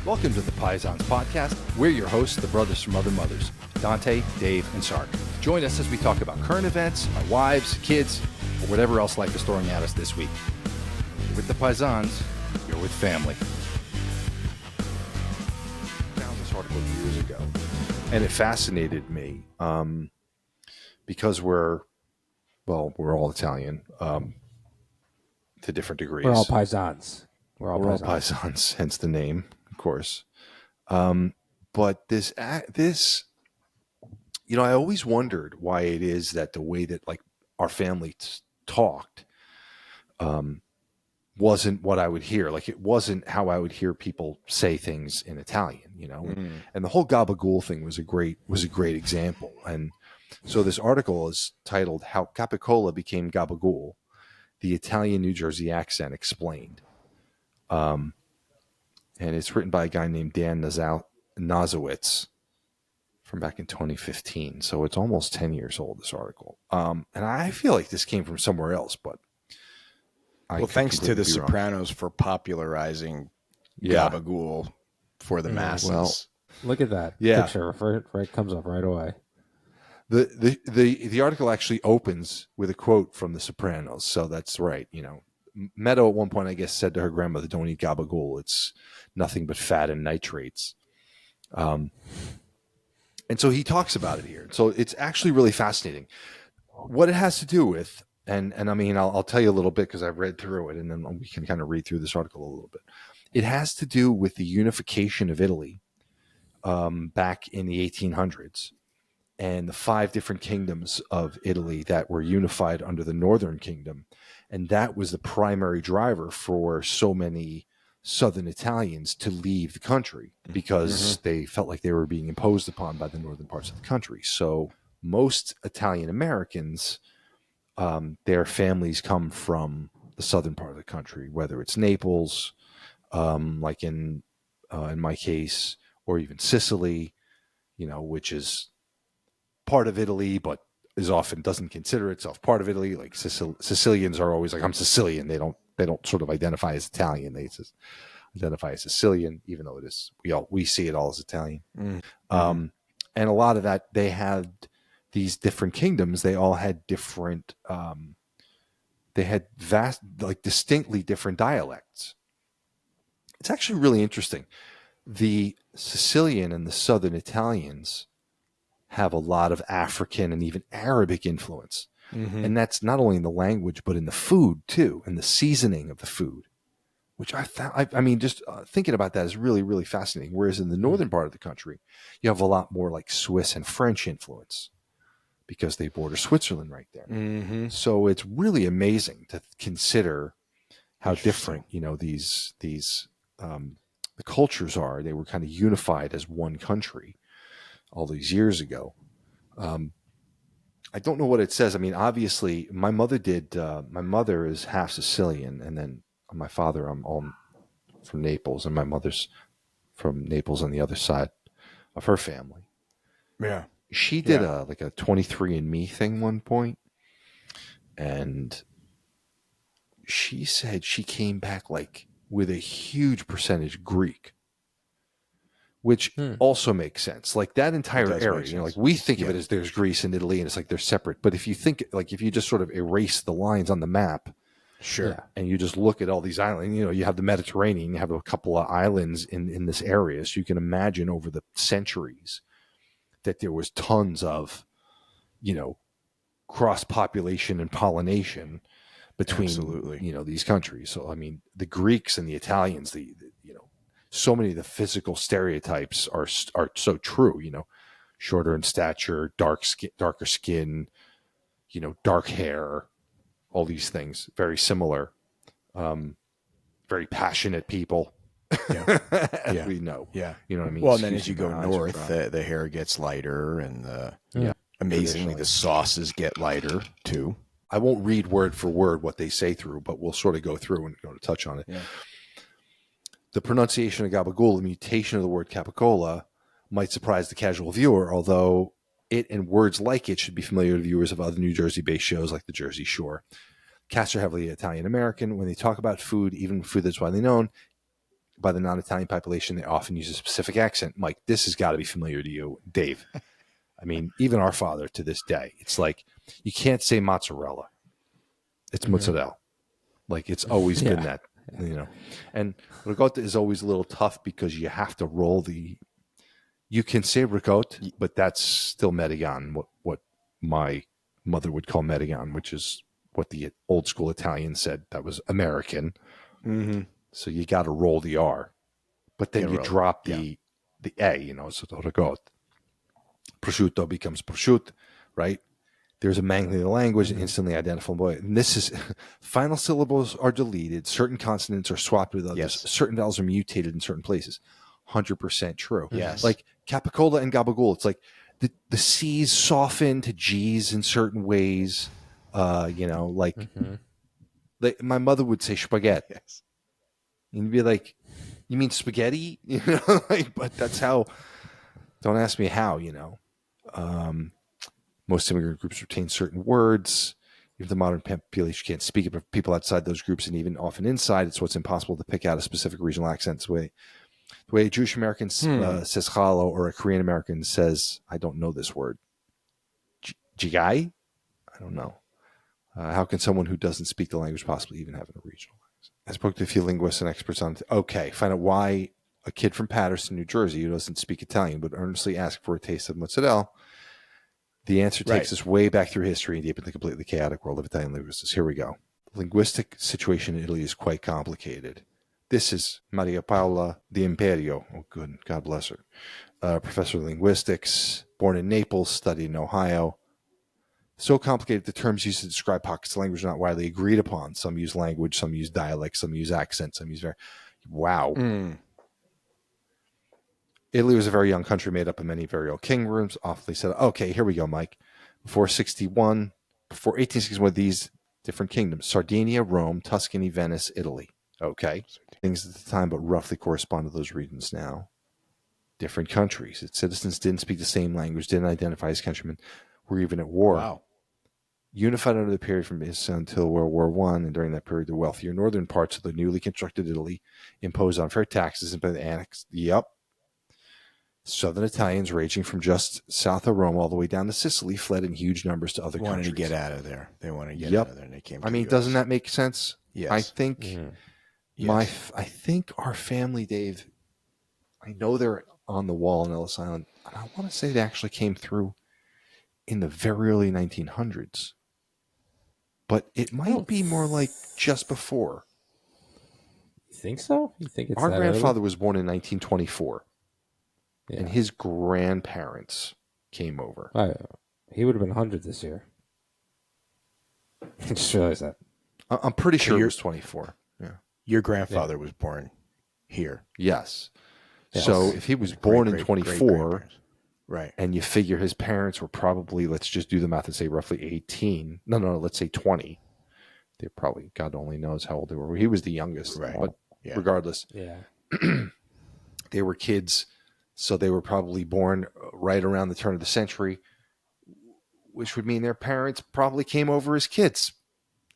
Welcome to the Paisans podcast. We're your hosts, the brothers from other mothers, Dante, Dave, and Sark. Join us as we talk about current events, our wives, kids, or whatever else life is throwing at us this week. You're with the Paisans, you're with family. I found this article years ago, and it fascinated me because we're all Italian to different degrees. We're all Paisans. We're all Paisans, hence the name, of course. But this, I always wondered why it is that the way that like our family talked wasn't what I would hear. Like it wasn't how I would hear people say things in Italian, And the whole gabagool thing was a great example. And so this article is titled "How Capicola Became Gabagool: The Italian New Jersey Accent Explained." And it's written by a guy named Dan Nazowitz from back in 2015. So it's almost 10 years old, this article. And I feel like this came from somewhere else, but thanks to The Sopranos for popularizing gabagool for the masses. Well, look at that picture. Right, comes up right away. The article actually opens with a quote from The Sopranos. So that's right. Meadow at one point, I guess, said to her grandmother, "Don't eat gabagool. It's nothing but fat and nitrates." And so he talks about it here. So it's actually really fascinating. What it has to do with, and I mean, I'll tell you a little bit because I've read through it, and then we can kind of read through this article a little bit. It has to do with the unification of Italy back in the 1800s and the 5 different kingdoms of Italy that were unified under the Northern Kingdom. And that was the primary driver for so many Southern Italians to leave the country because they felt like they were being imposed upon by the northern parts of the country. So most Italian Americans, their families come from the southern part of the country, whether it's Naples, like in my case, or even Sicily, which is part of Italy, but is often doesn't consider itself part of Italy. Like Sicilians are always like, I'm Sicilian. They don't sort of identify as Italian. They just identify as Sicilian, even though it is we see it all as Italian. And a lot of that, they had these different kingdoms. They all had different. They had distinctly different dialects. It's actually really interesting. The Sicilian and the Southern Italians have a lot of African and even Arabic influence. And that's not only in the language, but in the food too, and the seasoning of the food, which I found, just thinking about that is really, really fascinating. Whereas in the northern part of the country, you have a lot more like Swiss and French influence because they border Switzerland right there. So it's really amazing to consider how different, these the cultures are. They were kind of unified as one country all these years ago. I don't know what it says. I mean, obviously, my mother did. My mother is half Sicilian, and then my father, I'm all from Naples, and my mother's from Naples on the other side of her family. Yeah, she did a 23andMe thing one point, and she said she came back like with a huge percentage Greek. Which also makes sense. Like that entire area, like we think of it as there's Greece and Italy and it's like they're separate. But if you think, like if you just sort of erase the lines on the map, and you just look at all these islands, you have the Mediterranean, you have a couple of islands in this area. So you can imagine over the centuries that there was tons of, cross-population and pollination between, these countries. So, I mean, the Greeks and the Italians, so many of the physical stereotypes are so true, shorter in stature, darker skin, dark hair, all these things, very similar, very passionate people. As we know. Yeah. You know what I mean? Well, and then as you go north, the hair gets lighter and amazingly the sauces get lighter too. I won't read word for word what they say through, but we'll sort of go through and go to touch on it. Yeah. The pronunciation of gabagool, the mutation of the word capicola, might surprise the casual viewer, although it and words like it should be familiar to viewers of other New Jersey-based shows like The Jersey Shore. Casts are heavily Italian-American. When they talk about food, even food that's widely known, by the non-Italian population, they often use a specific accent. Mike, this has got to be familiar to you. Dave, I mean, even our father to this day, it's like you can't say mozzarella. It's mozzarella. Like it's always been that, you know. And ricotta is always a little tough because you have to roll you can say ricotta, but that's still median, what my mother would call median, which is what the old school Italian said that was American. Mm-hmm. So you got to roll the R, but then you drop the A, you know, so ricotta. Prosciutto becomes prosciutto, right? There's a mangling of the language and instantly identifiable. And this is final syllables are deleted. Certain consonants are swapped with others. Yes. Certain vowels are mutated in certain places. 100% true. Yes. Like capicola and gabagool. It's like the C's soften to G's in certain ways. You know, like my mother would say spaghetti. Yes. And you'd be like, you mean spaghetti? You know, like, but that's how, don't ask me how, you know. Most immigrant groups retain certain words. Even the modern population can't speak it, but people outside those groups and even often inside, it's what's impossible to pick out a specific regional accent. The way a Jewish American says chalo or a Korean American says, I don't know this word. Jigai? I don't know. How can someone who doesn't speak the language possibly even have a regional accent? I spoke to a few linguists and experts on okay, find out why a kid from Paterson, New Jersey, who doesn't speak Italian would earnestly ask for a taste of mozzarella. The answer takes us way back through history and deep into the completely chaotic world of Italian linguists. Here we go. The linguistic situation in Italy is quite complicated. This is Maria Paola Di Imperio. Oh, good. God bless her. Professor of linguistics, born in Naples, studied in Ohio. So complicated, the terms used to describe pockets of language are not widely agreed upon. Some use language, some use dialects, some use accents, some use wow. Italy was a very young country made up of many very old kingdoms. Awfully said, okay, here we go, Mike. Before 1861, these different kingdoms: Sardinia, Rome, Tuscany, Venice, Italy. Okay, things at the time, but roughly correspond to those regions now. Different countries. Its citizens didn't speak the same language, didn't identify as countrymen, were even at war. Wow. Unified under the period from until World War I, and during that period, the wealthier northern parts of the newly constructed Italy imposed unfair taxes and by the annex. Yep. Southern Italians, ranging from just south of Rome all the way down to Sicily, fled in huge numbers to other countries. Wanted to get out of there. They wanted to get out of there, and they came. To doesn't that make sense? Yes. I think I think our family, Dave. I know they're on the wall in Ellis Island, and I want to say they actually came through in the very early 1900s, but it might be more like just before. You think so? You think it's our grandfather early? was born in 1924. Yeah. And his grandparents came over. He would have been 100 this year. I just realized that. I'm pretty sure he was 24. Yeah. Your grandfather was born here. Yes. So if he was born in 24, right, and you figure his parents were probably, let's just do the math and say roughly 18. No, let's say 20. They probably, God only knows how old they were. He was the youngest. Right. But regardless, they were kids. So they were probably born right around the turn of the century, which would mean their parents probably came over as kids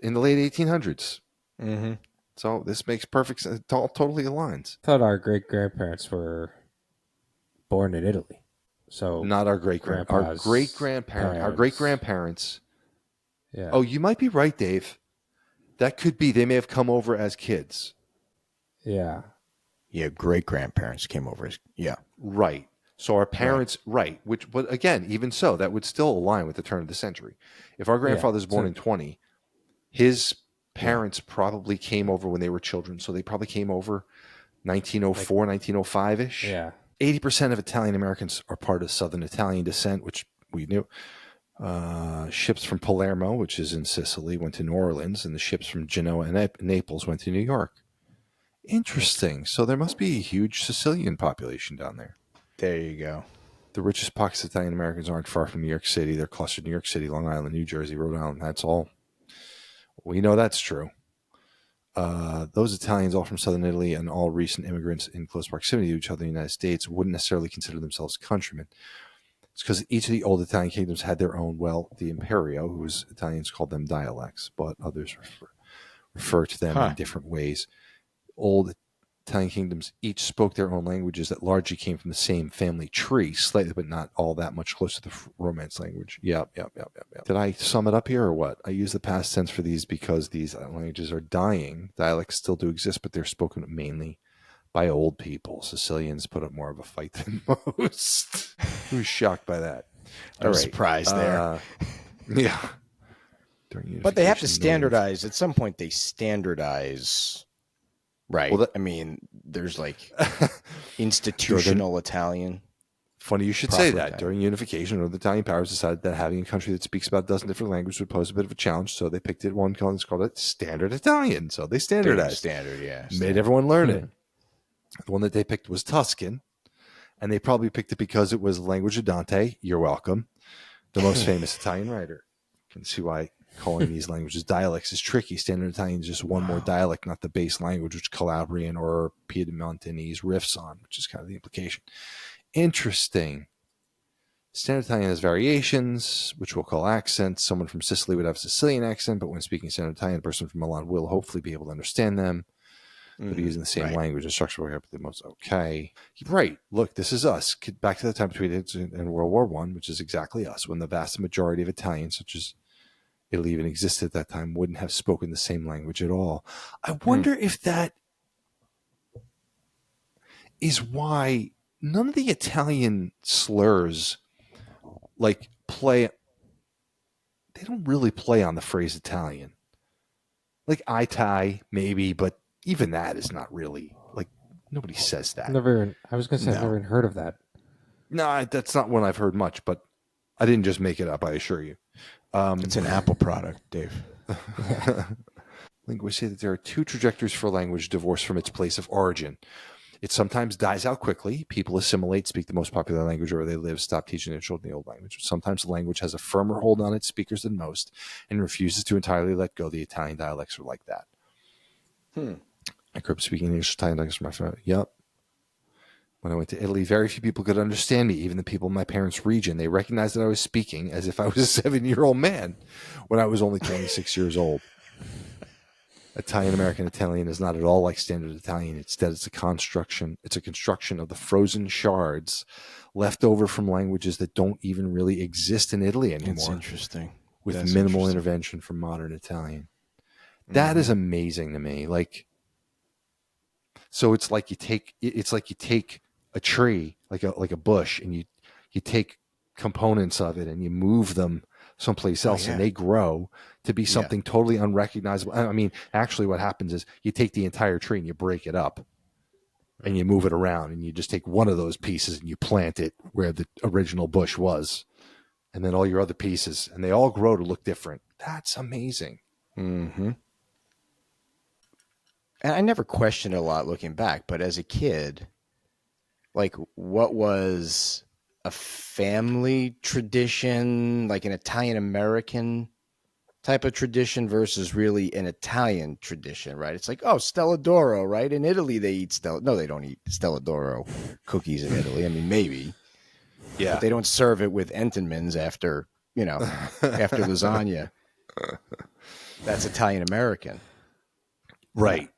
in the late 1800s. Mm-hmm. So this makes perfect sense. It totally aligns. I thought our great-grandparents were born in Italy. So not our great-grandparents. Our great-grandparents. Our great-grandparents. Yeah. Oh, you might be right, Dave. That could be. They may have come over as kids. Yeah. Yeah, great-grandparents came over as, Right. So our parents, right. But again, even so, that would still align with the turn of the century. If our grandfather's born in 20, his parents probably came over when they were children. So they probably came over 1904, 1905-ish. Yeah. 80% of Italian Americans are part of Southern Italian descent, which we knew. Ships from Palermo, which is in Sicily, went to New Orleans, and the ships from Genoa and Naples went to New York. Interesting. So there must be a huge Sicilian population down there. There you go. The richest pockets of Italian Americans aren't far from New York City. They're clustered in New York City, Long Island, New Jersey, Rhode Island. That's all. We know that's true. Those Italians, all from southern Italy and all recent immigrants in close proximity to each other in the United States, wouldn't necessarily consider themselves countrymen. It's because each of the old Italian kingdoms had their own, the imperio, whose Italians called them dialects, but others refer to them in different ways. Old Italian kingdoms each spoke their own languages that largely came from the same family tree, slightly but not all that much closer to the Romance language. Yep. Did I sum it up here or what? I use the past tense for these because these languages are dying. Dialects still do exist, but they're spoken mainly by old people. Sicilians put up more of a fight than most. Who's shocked by that? I'm surprised there. Yeah. But they have to standardize. At some point, they standardize, right? Well, I mean, there's like institutional Italian. Funny you should say that. Italian. During unification, the Italian powers decided that having a country that speaks about a dozen different languages would pose a bit of a challenge, so they picked it one called it Standard Italian. So they standardized. Standard. Made everyone learn it. The one that they picked was Tuscan, and they probably picked it because it was the language of Dante. You're welcome. The most famous Italian writer. You can see why calling these languages dialects is tricky. Standard Italian is just one more dialect, not the base language, which Calabrian or Piemontanese riffs on, which is kind of the implication. Interesting. Standard Italian has variations, which we'll call accents. Someone from Sicily would have a Sicilian accent, but when speaking Standard Italian, a person from Milan will hopefully be able to understand them. They'll be using the same language and structure. The most okay. Right. Look, this is us. Back to the time between it and World War I, which is exactly us, when the vast majority of Italians, such as Italy even existed at that time, wouldn't have spoken the same language at all. I wonder if that is why none of the Italian slurs play. They don't really play on the phrase Italian. Like Itai, maybe, but even that is not really nobody says that. I was going to say, I've never even heard of that. No, that's not one I've heard much, but I didn't just make it up, I assure you. It's an Apple product, Dave. Linguists say that there are two trajectories for language divorced from its place of origin. It sometimes dies out quickly. People assimilate, speak the most popular language where they live, stop teaching their children the old language. Sometimes the language has a firmer hold on its speakers than most and refuses to entirely let go. The Italian dialects are like that. I grew up speaking English, Italian dialects from my family. Yep. When I went to Italy, very few people could understand me, even the people in my parents' region. They recognized that I was speaking as if I was a 7-year-old man when I was only 26 years old. Italian-American Italian is not at all like Standard Italian. Instead, it's a construction of the frozen shards left over from languages that don't even really exist in Italy anymore. It's interesting. With minimal intervention from modern Italian. That is amazing to me. So it's like you take a tree, like a bush, and you take components of it and you move them someplace else, and they grow to be something totally unrecognizable. I mean, actually what happens is you take the entire tree and you break it up and you move it around, and you just take one of those pieces and you plant it where the original bush was, and then all your other pieces, and they all grow to look different. That's amazing. Mm-hmm. And I never questioned it a lot looking back, but as a kid, what was a family tradition, like an Italian-American type of tradition versus really an Italian tradition, right? It's like, Stella d'Oro, right? In Italy, they eat No, they don't eat Stella d'Oro cookies in Italy. I mean, maybe. Yeah. But they don't serve it with Entenmann's after lasagna. That's Italian-American. Right.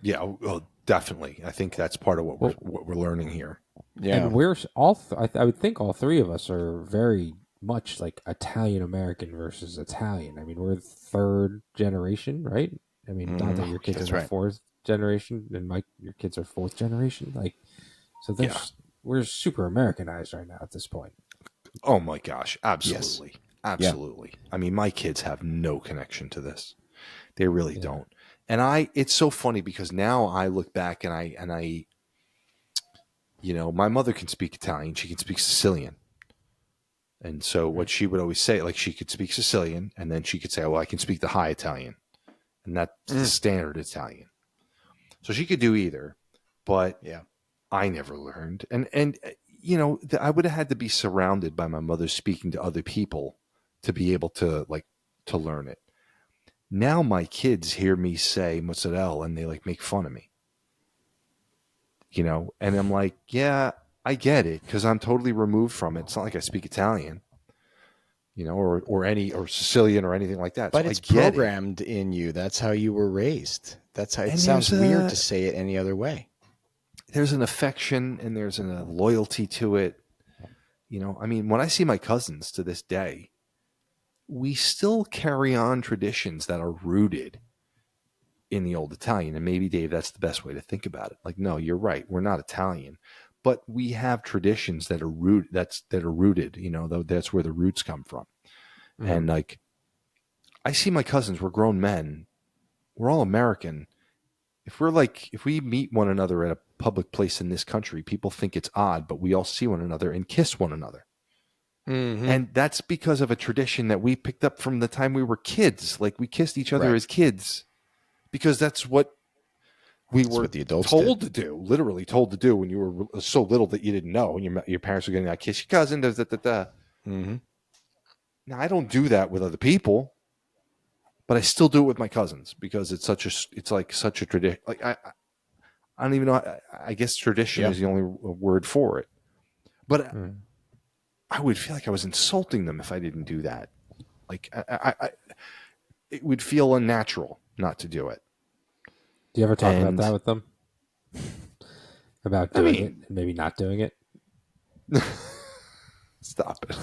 Yeah. Well, definitely. I think that's part of what we're learning here. Yeah. And we're I would think all three of us are very much like Italian American versus Italian. I mean, we're third generation, right? I mean, not that your kids are fourth generation, and your kids are fourth generation. We're super Americanized right now at this point. Oh my gosh, absolutely, yes. Absolutely. Yeah. I mean, my kids have no connection to this. They really don't. And it's so funny because now I look back and I, my mother can speak Italian. She can speak Sicilian. And so what she would always say, she could speak Sicilian, and then she could say, I can speak the high Italian. And that's the standard Italian. So she could do either, but I never learned. And I would have had to be surrounded by my mother speaking to other people to be able to to learn it. Now my kids hear me say mozzarella and they make fun of me, and I'm like, yeah, I get it, because I'm totally removed from it. It's not like I speak Italian, or Sicilian or anything like that. But so it's programmed in you. That's how you were raised. That's how it And sounds weird to say it any other way. There's an affection and there's a loyalty to it. You know, I mean, when I see my cousins to this day, we still carry on traditions that are rooted in the old Italian. And maybe, Dave, that's the best way to think about it. Like, no, you're right. We're not Italian, but we have traditions that are rooted, you know, that's where the roots come from. Mm-hmm. And like, I see my cousins, we're grown men. We're all American. If we meet one another at a public place in this country, people think it's odd, but we all see one another and kiss one another. Mm-hmm. And that's because of a tradition that we picked up from the time we were kids. Like, we kissed each other as kids because that's what we were told to do, literally told to do when you were so little that you didn't know. And your parents were going to kiss your cousin. Mm-hmm. Now, I don't do that with other people, but I still do it with my cousins because it's like such a tradition. Like, I don't even know. I guess tradition is the only word for it. But I would feel like I was insulting them if I didn't do that. Like, it would feel unnatural not to do it. Do you ever talk about that with them? About doing it and maybe not doing it? Stop it.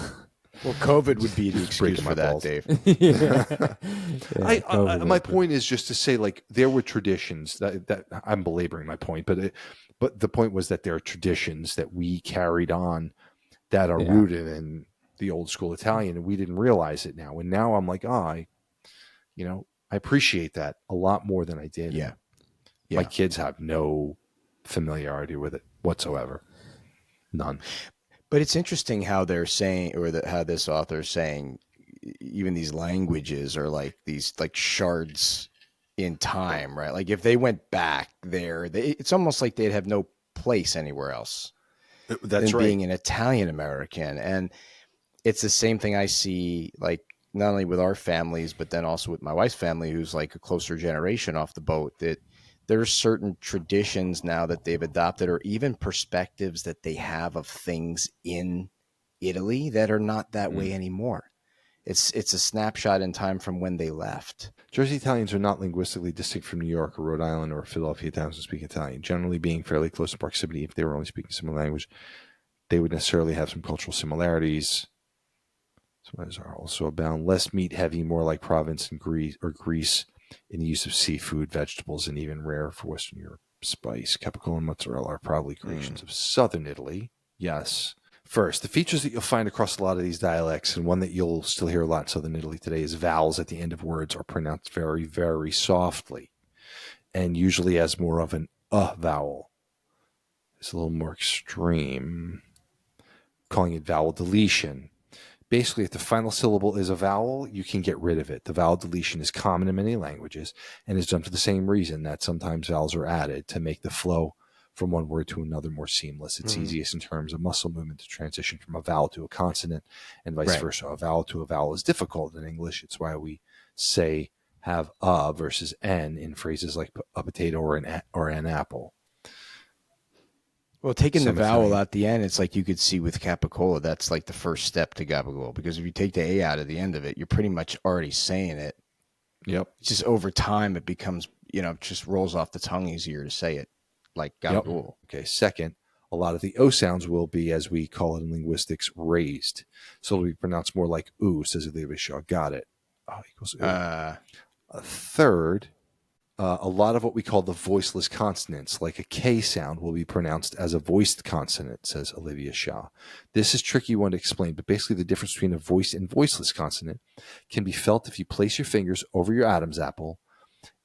Well, COVID would be the excuse for that, Dave. My point is just to say, like, there were traditions that I'm belaboring my point, but the point was that there are traditions that we carried on that are rooted in the old school Italian, and we didn't realize it now. And now I'm like, I appreciate that a lot more than I did. Yeah. My kids have no familiarity with it whatsoever. None. But it's interesting how they're saying, how this author is saying, even these languages are like these like shards in time, right? Like if they went back there, it's almost like they'd have no place anywhere else. That's right. Being an Italian American. And it's the same thing I see, like not only with our families, but then also with my wife's family, who's like a closer generation off the boat, that there's certain traditions now that they've adopted, or even perspectives that they have of things in Italy that are not that way anymore. It's a snapshot in time from when they left. Jersey Italians are not linguistically distinct from New York or Rhode Island or Philadelphia Italians who speak Italian. Generally, being fairly close in proximity, if they were only speaking similar language, they would necessarily have some cultural similarities. Similarities are also abound. Less meat heavy, more like Provence and Greece in the use of seafood, vegetables, and even rare for Western Europe. Spice, capicola, and mozzarella are probably creations of southern Italy. Yes. First, the features that you'll find across a lot of these dialects, and one that you'll still hear a lot in southern Italy today, is vowels at the end of words are pronounced very, very softly, and usually as more of an vowel. It's a little more extreme, calling it vowel deletion. Basically, if the final syllable is a vowel, you can get rid of it. The vowel deletion is common in many languages and is done for the same reason, that sometimes vowels are added to make the flow from one word to another more seamless. It's easiest in terms of muscle movement to transition from a vowel to a consonant and vice versa. A vowel to a vowel is difficult in English. It's why we say have a versus n in phrases like a potato or an apple. Well, taking the vowel out the end, it's like you could see with capicola, that's like the first step to gabagool, because if you take the A out of the end of it, you're pretty much already saying it. Yep. It's just over time, it becomes, just rolls off the tongue easier to say it, like gabagool. Yep. Okay. Second, a lot of the O sounds will be, as we call it in linguistics, raised. So it'll be pronounced more like ooh, says Olivia Shaw. Got it. O equals ooh. Third, a lot of what we call the voiceless consonants, like a K sound, will be pronounced as a voiced consonant, says Olivia Shaw. This is a tricky one to explain, but basically the difference between a voiced and voiceless consonant can be felt if you place your fingers over your Adam's apple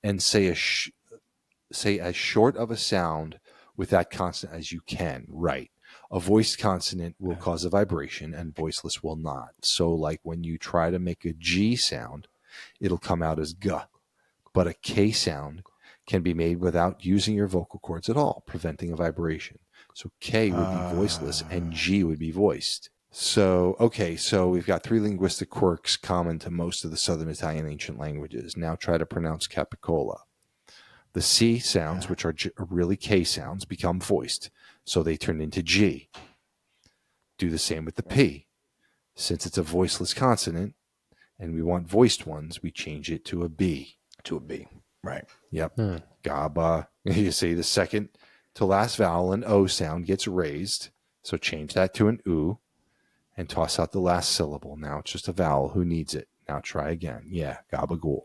and say as short of a sound with that consonant as you can. Right. A voiced consonant will cause a vibration and voiceless will not. So like when you try to make a G sound, it'll come out as G. But a K sound can be made without using your vocal cords at all, preventing a vibration. So K would be voiceless and G would be voiced. So we've got three linguistic quirks common to most of the Southern Italian ancient languages. Now try to pronounce capicola. The C sounds, which are really K sounds, become voiced, so they turn into G. Do the same with the P. Since it's a voiceless consonant and we want voiced ones, we change it to a B. Right. Yep. Gaba. You see the second to last vowel, an O sound gets raised. So change that to an U and toss out the last syllable. Now it's just a vowel. Who needs it? Now try again. Yeah, gabagool.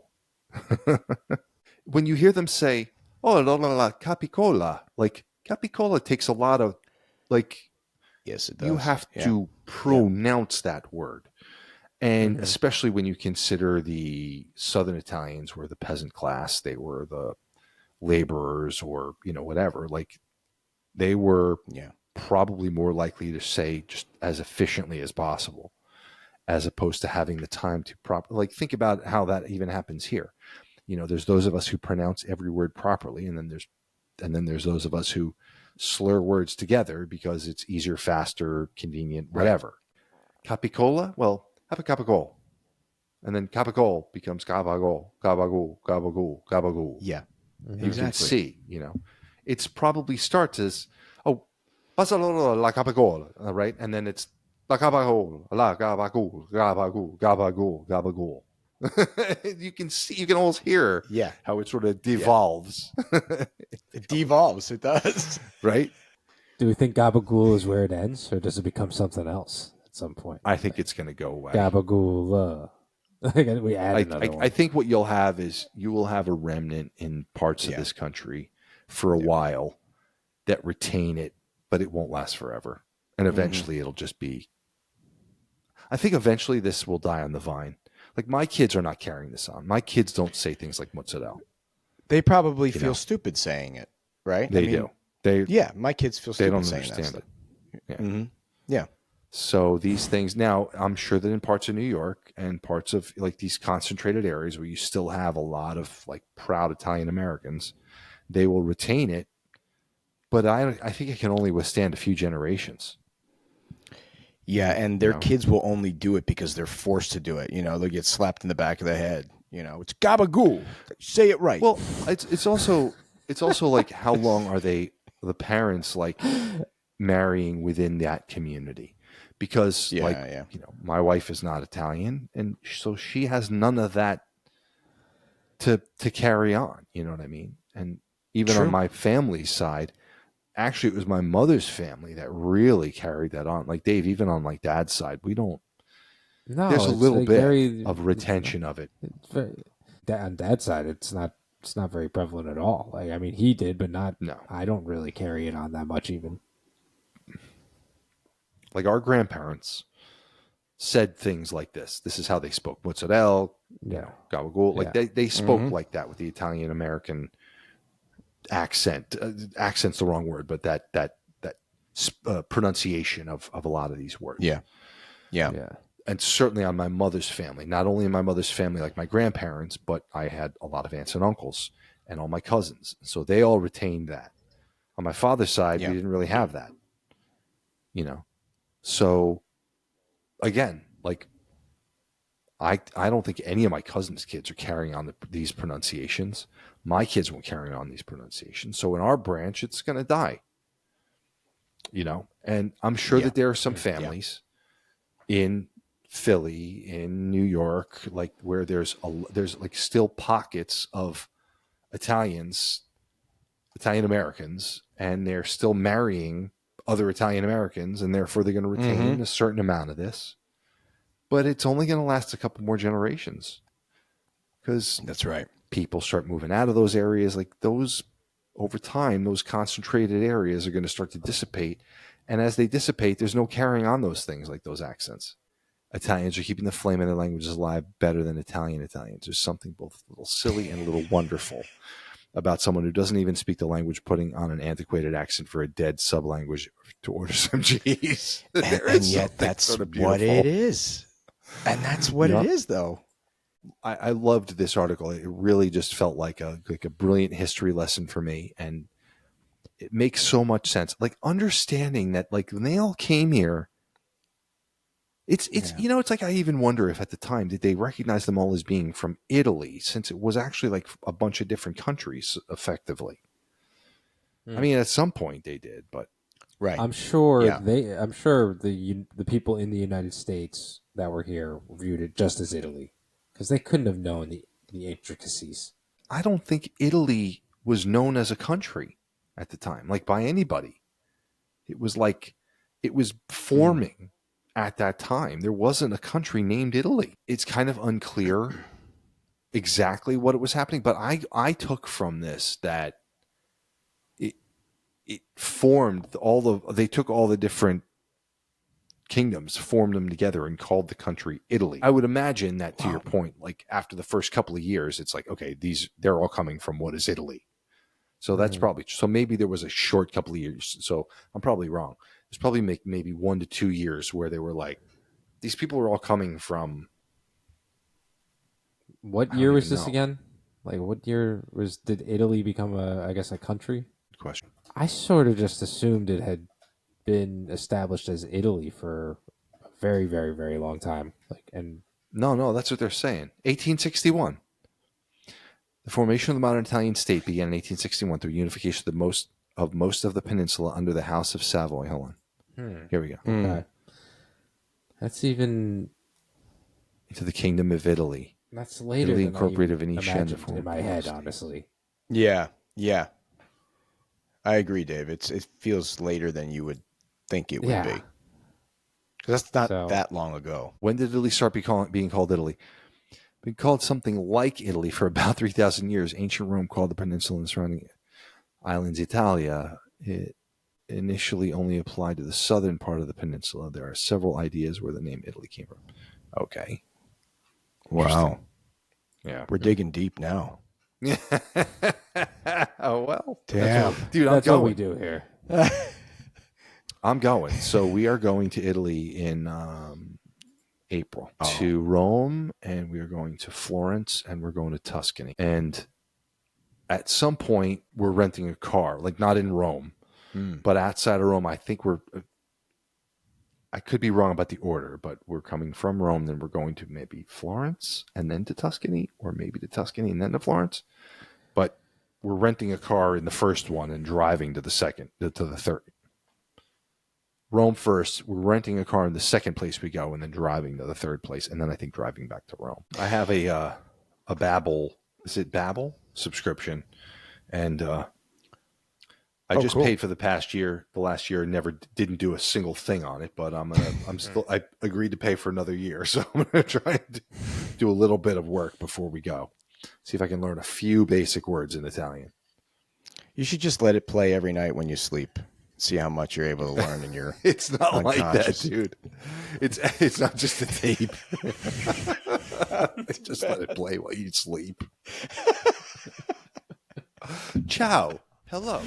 When you hear them say, oh, la, capicola, like capicola takes a lot of, like, Yes, it does. you have Yeah. to pronounce that word. And especially when you consider the Southern Italians were the peasant class, they were the laborers or, whatever. Like, they were probably more likely to say just as efficiently as possible, as opposed to having the time to like, think about how that even happens here. There's those of us who pronounce every word properly, and then there's those of us who slur words together because it's easier, faster, convenient, whatever. Right. Capicola? Well, have a capicola. And then capicol becomes gabagool, gabagool, gabagool, gabagool. Yeah. You can see, it's probably starts as, oh, pasa la capicola, right? And then it's la cabagool, la gabagool, gabagool, gabagool, gabagool. You can see, you can almost hear how it sort of devolves. It devolves. It does. Right? Do we think gabagool is where it ends, or does it become something else at some point? I think it's going to go away. Gabagool. We add another one. I think what you'll have is you will have a remnant in parts of this country for a while that retain it, but it won't last forever. And eventually it'll just be, I think eventually this will die on the vine. Like, my kids are not carrying this on. My kids don't say things like mozzarella. They probably feel stupid saying it, right? They do. My kids feel stupid they don't saying understand that it. Yeah. Mm-hmm. Yeah. So these things, now I'm sure that in parts of New York and parts of like these concentrated areas where you still have a lot of like proud Italian Americans, they will retain it. But I think it can only withstand a few generations. Yeah, and their kids will only do it because they're forced to do it. They'll get slapped in the back of the head. It's gabagool. Say it right. Well, it's also like, how long are the parents like marrying within that community? Because my wife is not Italian, and so she has none of that to carry on. You know what I mean? And even on my family's side, actually, it was my mother's family that really carried that on. Like, Dave, even on like dad's side, we don't. No, there's a little bit of retention of it. On dad's side, it's not very prevalent at all. Like, I mean, he did, but not. No, I don't really carry it on that much, even. Like, our grandparents said things like this. This is how they spoke. Mozzarella, gabagool. Like, they spoke like that with the Italian American accent. Accent's the wrong word, but that pronunciation of a lot of these words. Yeah. And certainly on my mother's family, not only in my mother's family, like my grandparents, but I had a lot of aunts and uncles and all my cousins. So they all retained that. On my father's side, we didn't really have that, So again, like, I don't think any of my cousins' kids are carrying on these pronunciations. My kids won't carry on these pronunciations. So in our branch, it's going to die, and I'm sure that there are some families in Philly, in New York, like, where there's like still pockets of Italian Americans, and they're still marrying other Italian Americans, and therefore they're going to retain a certain amount of this. But it's only going to last a couple more generations, because that's right. People start moving out of those areas. Like, those, over time, those concentrated areas are going to start to dissipate. And as they dissipate, there's no carrying on those things, like those accents. Italians are keeping the flame in their languages alive better than Italians. There's something both a little silly and a little wonderful about someone who doesn't even speak the language putting on an antiquated accent for a dead sub-language to order some cheese. And yet that's sort of what it is. And that's what it is, though. I loved this article. It really just felt like a brilliant history lesson for me. And it makes so much sense. Like, understanding that, like, when they all came here, it's it's like, I even wonder if at the time, did they recognize them all as being from Italy, since it was actually like a bunch of different countries effectively. I mean, at some point they did, but right. I'm sure the people in the United States that were here viewed it just as Italy, because they couldn't have known the intricacies. I don't think Italy was known as a country at the time, like by anybody. It was like it was forming at that time. There wasn't a country named Italy. It's kind of unclear exactly what it was happening, but I took from this that it formed they took all the different kingdoms, formed them together, and called the country Italy. I would imagine that, to your point, like after the first couple of years, it's like, okay, they're all coming from what is Italy. So that's probably, so maybe there was a short couple of years. So I'm probably wrong. There's probably maybe 1 to 2 years where they were like, these people are all coming from. What year was this again? Like, what year did Italy become a country? Good question. I sort of just assumed it had been established as Italy for a very, very, very long time. No, that's what they're saying. 1861. The formation of the modern Italian state began in 1861 through unification of most of the peninsula under the House of Savoy. Hold on. Here we go. Okay. That's even into the Kingdom of Italy. That's later Italy than incorporated I Venetian imagined in my head, honestly. Yeah. I agree, Dave. It feels later than you would think it would be. Because that's not that long ago. When did Italy start being called Italy? Been called something like Italy for about 3,000 years. Ancient Rome called the peninsula and surrounding islands Italia. It initially only applied to the southern part of the peninsula. There are several ideas where the name Italy came from. Okay. Wow. Yeah. We're digging deep now. Oh, well. Damn. Dude, that's what we do here. I'm going. So we are going to Italy in April to Rome, and we are going to Florence, and we're going to Tuscany. And at some point, we're renting a car, like not in Rome, but outside of Rome. I think I could be wrong about the order, but we're coming from Rome, then we're going to maybe Florence and then to Tuscany, or maybe to Tuscany and then to Florence. But we're renting a car in the first one and driving to the third. Rome first, we're renting a car in the second place we go, and then driving to the third place, and then I think driving back to Rome. I have a Babbel, is it Babbel subscription, and I just paid for the last year, didn't do a single thing on it, but I agreed to pay for another year, so I'm gonna try and do a little bit of work before we go. See if I can learn a few basic words in Italian. You should just let it play every night when you sleep. See how much you're able to learn in your It's not like that, dude. It's not just a tape. Just let it play while you sleep. Ciao. Hello.